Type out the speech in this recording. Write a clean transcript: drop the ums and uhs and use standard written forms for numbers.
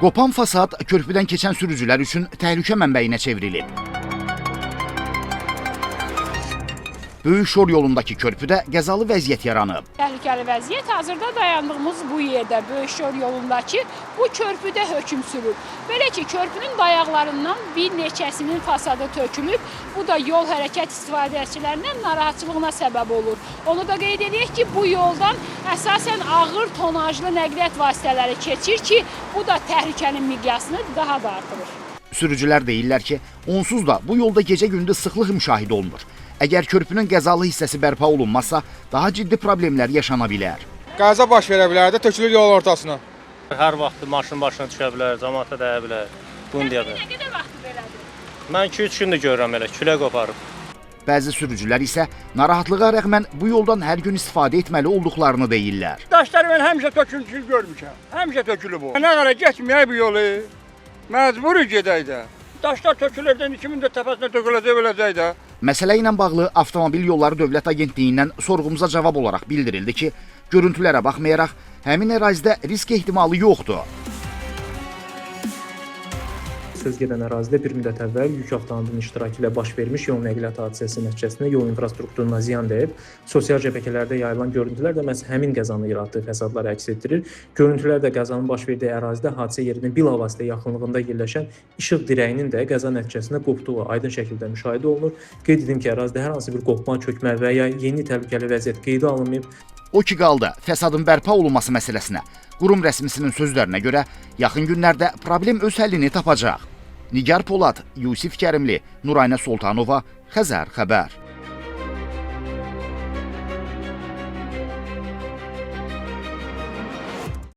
Qopan fasad körpüdən keçən sürücülər üçün təhlükə mənbəyinə çevrilib. Böyük Şor yolundakı körpüdə qəzalı vəziyyət yaranıb. Təhlükəli vəziyyət hazırda dayandığımız bu yerdə, Böyük Şor yolundakı bu körpüdə hökm sürür. Belə ki, körpünün dayaqlarından bir neçəsinin fasadı tökülüb. Bu da yol hərəkət istifadəçilərinin narahatçılığına səbəb olur. Onu da qeyd edək ki, bu yoldan əsasən ağır tonajlı nəqliyyat vasitələri keçir ki, bu da təhlükənin miqyasını daha da artırır. Sürücülər deyirlər ki, onsuz da bu yolda gecə-gündüz sıxlıq müşahidə olunur. Əgər körpünün qəzalı hissəsi bərpa olunmazsa, daha ciddi problemlər yaşana bilər. Qəza baş verə bilər də, tökülür yol ortasına. Hər vaxt maşın başına düşə bilər, cəmaata dəyə bilər. Bunu deyə bilər. Nə qədər vaxt belədir? Mən 2-3 gündür görürəm elə, külə qoparıb. Bəzi sürücülər isə narahatlığa rəğmən bu yoldan hər gün istifadə etməli olduqlarını deyirlər. Daşlar mən həmişə töküntü görmüşəm. Həmişə tökülüb o. Nə qədər getməyək bu yolu. Məcburi gedək də. Daşlar tökülürdən 2000 də təpəsinə töküləcək biləcək də. Məsələ ilə bağlı Avtomobil Yolları Dövlət Agentliyindən sorğumuza cavab olaraq bildirildi ki, görüntülərə baxmayaraq həmin ərazidə risk ehtimalı yoxdur. Söz gedən ərazidə bir müddət əvvəl yük avtomobilinin iştirakı ilə baş vermiş yol nəqliyyat hadisəsi nəticəsində yol infrastrukturuna ziyan dəyib. Sosial şəbəkələrdə yayılan görüntülər də məhz həmin qəzanın yaratdığı fəsadları əks etdirir. Görüntülər də qəzanın baş verdiyi ərazidə hadisə yerinin bilavasitə yaxınlığında yerləşən işıq dirəyinin də qəza nəticəsində qopduğu aydın şəkildə müşahidə olunur. Qeyd edim ki, ərazidə hər hansı bir qopma, çökmə və ya yeni təhlükəli vəziyyət qeydə alınmayıb. O ki qaldı, fəsadın bərpa olunması məsələsinə. Qurum rəsmisinin sözlərinə görə yaxın günlərdə problem öz həllini tapacaq. Nigar Polad, Yusif Kərimli, Nuraynə Soltanova, Xəzər xəbər.